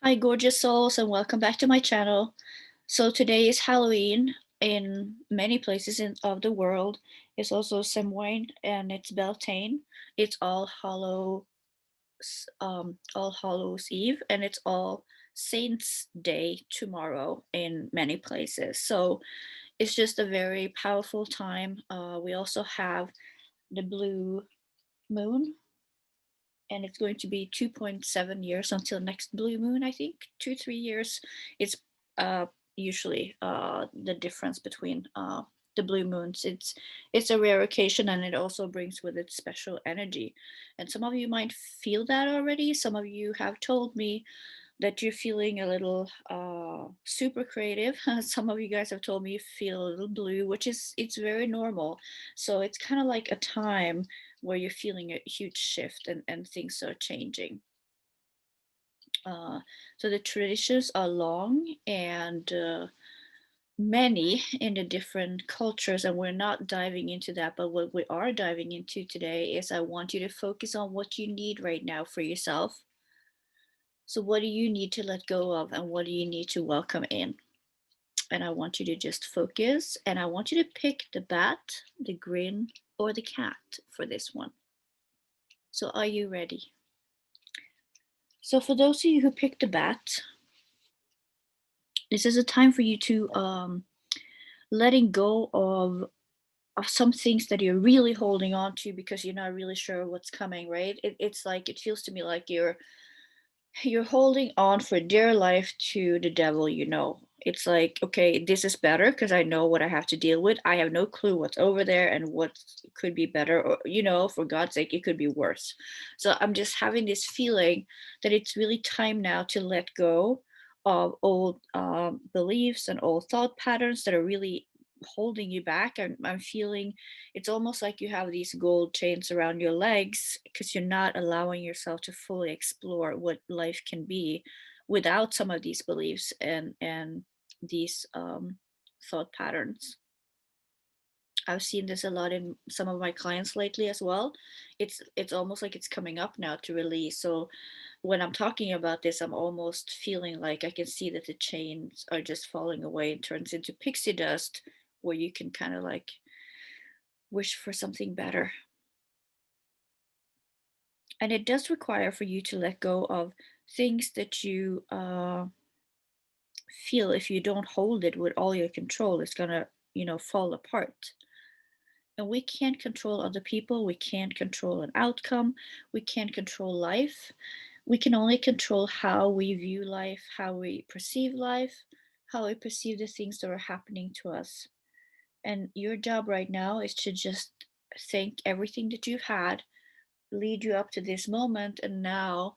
Hi, gorgeous souls, and welcome back to my channel. So today is Halloween in many places of the world. It's also Samhain and it's Beltain. It's All Hallows Eve, and it's All Saints Day tomorrow in many places. So it's just a very powerful time. We also have the blue moon, and it's going to be 2.7 years until next blue moon. I think 2 3 years. It's uh usually the difference between the blue moons. It's a rare occasion, and it also brings with it special energy, and some of you might feel that already. Some of you have told me that you're feeling a little super creative. Some of you guys have told me you feel a little blue, which is it's very normal. So it's kind of like a time where you're feeling a huge shift, and things are changing. Uh, so the traditions are long and many in the different cultures, and we're not diving into that. But what we are diving into today is I want you to focus on what you need right now for yourself. So, what do you need to let go of, and what do you need to welcome in? And I want you to just focus, and I want you to pick the bat, the grin, or the cat for this one. So, are you ready? So, for those of you who picked the bat, this is a time for you to letting go of some things that you're really holding on to because you're not really sure what's coming. Right? It's like it feels to me like you're holding on for dear life to the devil, you know. It's like, okay, this is better because I know what I have to deal with. I have no clue what's over there and what could be better, or, for God's sake, it could be worse. So I'm just having this feeling that it's really time now to let go of old beliefs and old thought patterns that are really holding you back. I'm feeling it's almost like you have these gold chains around your legs because you're not allowing yourself to fully explore what life can be without some of these beliefs and these thought patterns. I've seen this a lot in some of my clients lately as well. It's almost like it's coming up now to release. So when I'm talking about this, I'm almost feeling like I can see that the chains are just falling away and turns into pixie dust, where you can kind of like wish for something better. And it does require for you to let go of things that you feel if you don't hold it with all your control, it's gonna, fall apart. And we can't control other people, we can't control an outcome, we can't control life. We can only control how we view life, how we perceive life, how we perceive the things that are happening to us. And your job right now is to just thank everything that you've had lead you up to this moment, and now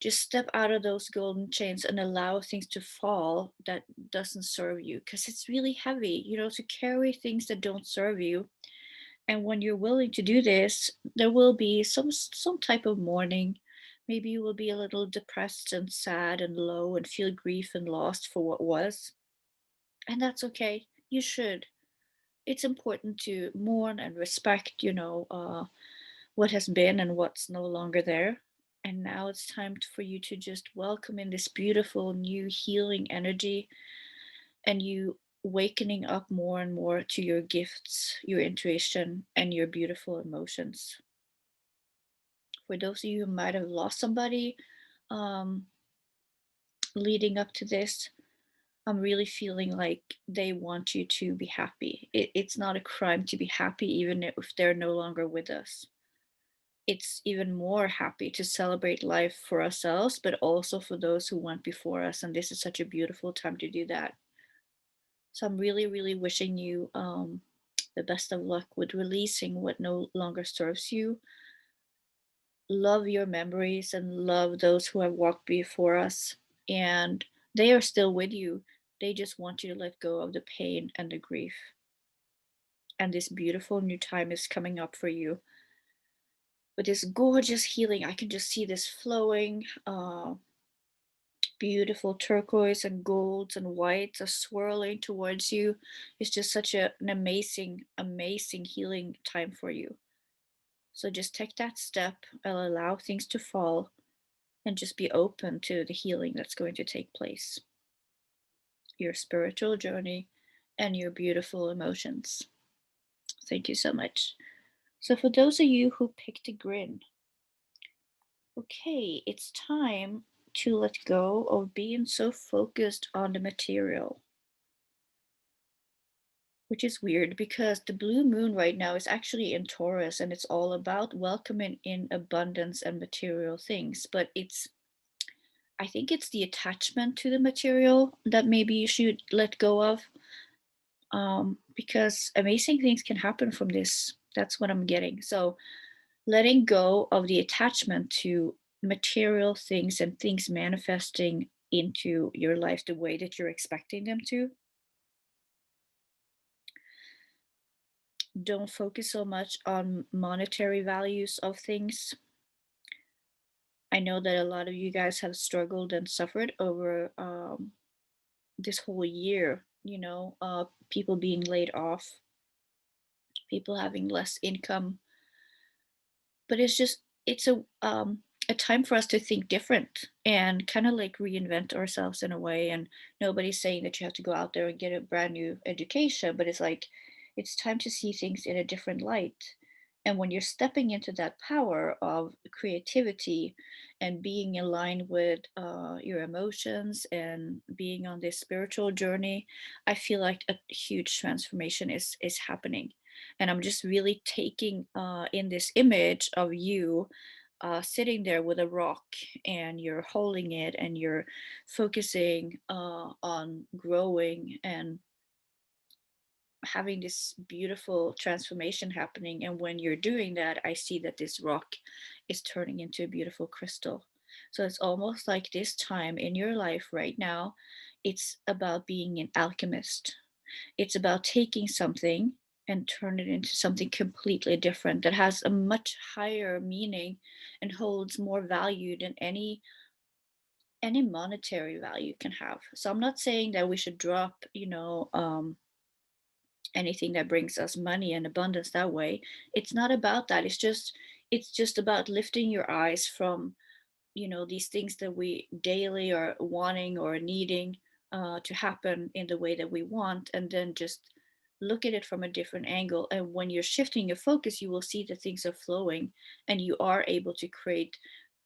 just step out of those golden chains and allow things to fall that doesn't serve you, because it's really heavy, to carry things that don't serve you. And when you're willing to do this, there will be some type of mourning. Maybe you will be a little depressed and sad and low and feel grief and lost for what was, and that's okay. You should. It's important to mourn and respect, what has been and what's no longer there. And now it's time for you to just welcome in this beautiful new healing energy, and you wakening up more and more to your gifts, your intuition, and your beautiful emotions. For those of you who might have lost somebody um, leading up to this, I'm really feeling like they want you to be happy. It's not a crime to be happy, even if they're no longer with us. It's even more happy to celebrate life for ourselves, but also for those who went before us. And this is such a beautiful time to do that. So I'm really, really wishing you the best of luck with releasing what no longer serves you. Love your memories and love those who have walked before us. And they are still with you. They just want you to let go of the pain and the grief. And this beautiful new time is coming up for you with this gorgeous healing. I can just see this flowing. Beautiful turquoise and golds and whites are swirling towards you. It's just such an amazing, amazing healing time for you. So just take that step and allow things to fall and just be open to the healing that's going to take place, your spiritual journey, and your beautiful emotions. Thank you so much. So, for those of you who picked a grin, okay, it's time to let go of being so focused on the material, which is weird because the blue moon right now is actually in Taurus and it's all about welcoming in abundance and material things. But I think it's the attachment to the material that maybe you should let go of, because amazing things can happen from this. That's what I'm getting. So, letting go of the attachment to material things and things manifesting into your life the way that you're expecting them to. Don't focus so much on monetary values of things. I know that a lot of you guys have struggled and suffered over this whole year, people being laid off, people having less income, but it's a time for us to think different and kind of like reinvent ourselves in a way. And nobody's saying that you have to go out there and get a brand new education, but it's like it's time to see things in a different light. And when you're stepping into that power of creativity and being in line with your emotions and being on this spiritual journey, I feel like a huge transformation is happening. And I'm just really taking in this image of you sitting there with a rock, and you're holding it and you're focusing on growing and having this beautiful transformation happening. And when you're doing that, I see that this rock is turning into a beautiful crystal. So it's almost like this time in your life right now, it's about being an alchemist. It's about taking something and turn it into something completely different that has a much higher meaning and holds more value than any monetary value can have. So I'm not saying that we should drop, anything that brings us money and abundance that way. It's not about that. It's just about lifting your eyes from these things that we daily are wanting or needing to happen in the way that we want, and then just look at it from a different angle. And when you're shifting your focus, you will see that things are flowing and you are able to create,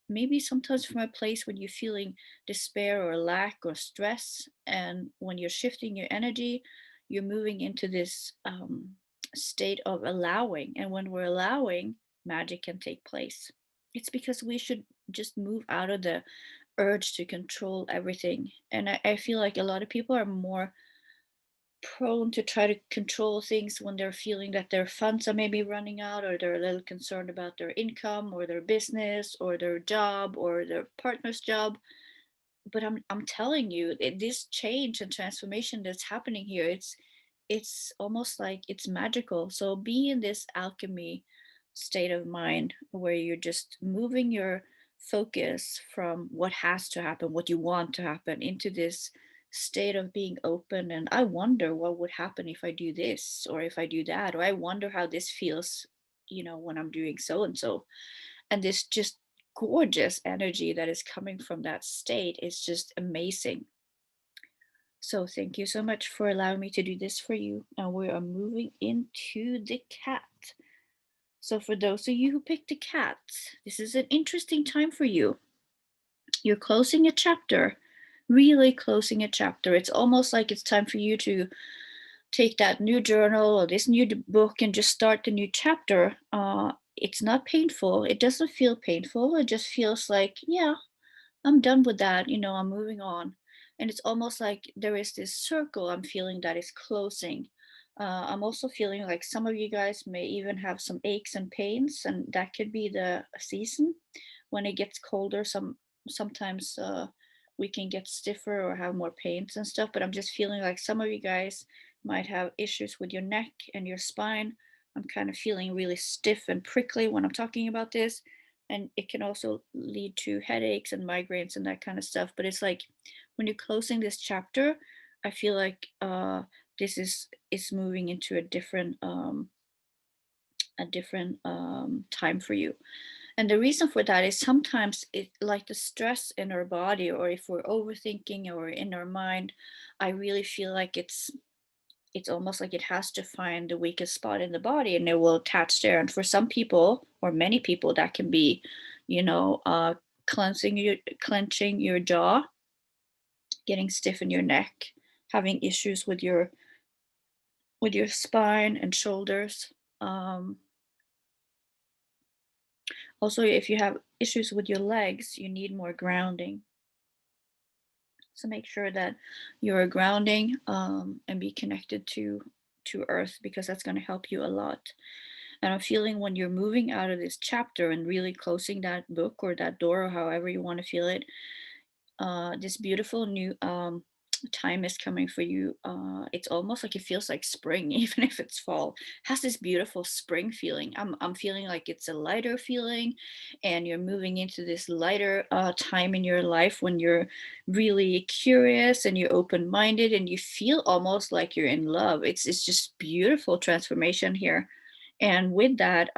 maybe sometimes from a place when you're feeling despair or lack or stress. And when you're shifting your energy, you're moving into this state of allowing. And when we're allowing, magic can take place. It's because we should just move out of the urge to control everything. And I feel like a lot of people are more prone to try to control things when they're feeling that their funds are maybe running out, or they're a little concerned about their income or their business or their job or their partner's job. But I'm telling you, this change and transformation that's happening here, it's almost like it's magical. So be in this alchemy state of mind where you're just moving your focus from what has to happen, what you want to happen, into this state of being open. And I wonder what would happen if I do this or if I do that, or I wonder how this feels, when I'm doing so and so. And this just gorgeous energy that is coming from that state is just amazing. So thank you so much for allowing me to do this for you. And we are moving into the cat. So for those of you who picked a cat, this is an interesting time for you. You're closing a chapter, really closing a chapter. It's almost like it's time for you to take that new journal or this new book and just start the new chapter. It's not painful. It doesn't feel painful. It just feels like, yeah, I'm done with that. I'm moving on. And it's almost like there is this circle I'm feeling that is closing. I'm also feeling like some of you guys may even have some aches and pains, and that could be the season when it gets colder. Sometimes we can get stiffer or have more pains and stuff. But I'm just feeling like some of you guys might have issues with your neck and your spine. I'm kind of feeling really stiff and prickly when I'm talking about this, and it can also lead to headaches and migraines and that kind of stuff. But it's like when you're closing this chapter, I feel like this is moving into a different time for you. And the reason for that is sometimes it like the stress in our body, or if we're overthinking or in our mind, I really feel like it's almost like it has to find the weakest spot in the body and it will attach there. And for some people or many people that can be, you know, clenching your jaw, getting stiff in your neck, having issues with your spine and shoulders. Um, Also, if you have issues with your legs, you need more grounding. So make sure that you're grounding and be connected to earth, because that's going to help you a lot. And I'm feeling when you're moving out of this chapter and really closing that book or that door, or however you want to feel it, this beautiful new time is coming for you. It's almost like it feels like spring, even if it's fall. Has this beautiful spring feeling. I'm feeling like it's a lighter feeling, and you're moving into this lighter time in your life when you're really curious and you're open minded and you feel almost like you're in love. It's just beautiful transformation here, and with that,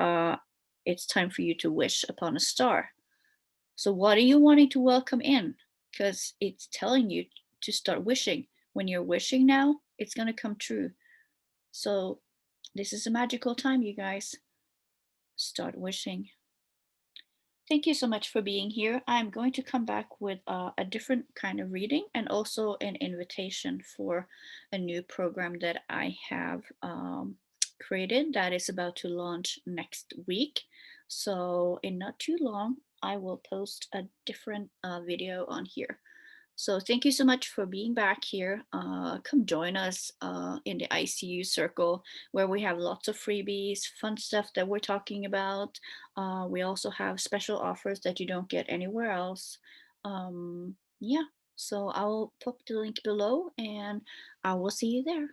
it's time for you to wish upon a star. So, what are you wanting to welcome in? Because it's telling you to start wishing. When you're wishing now, it's going to come true. So, this is a magical time, you guys. Start wishing. Thank you so much for being here. I'm going to come back with a different kind of reading and also an invitation for a new program that I have created that is about to launch next week. So, in not too long, I will post a different video on here. So thank you so much for being back here. Come join us in the ICU circle, where we have lots of freebies, fun stuff that we're talking about. We also have special offers that you don't get anywhere else. Yeah, so I'll put the link below and I will see you there.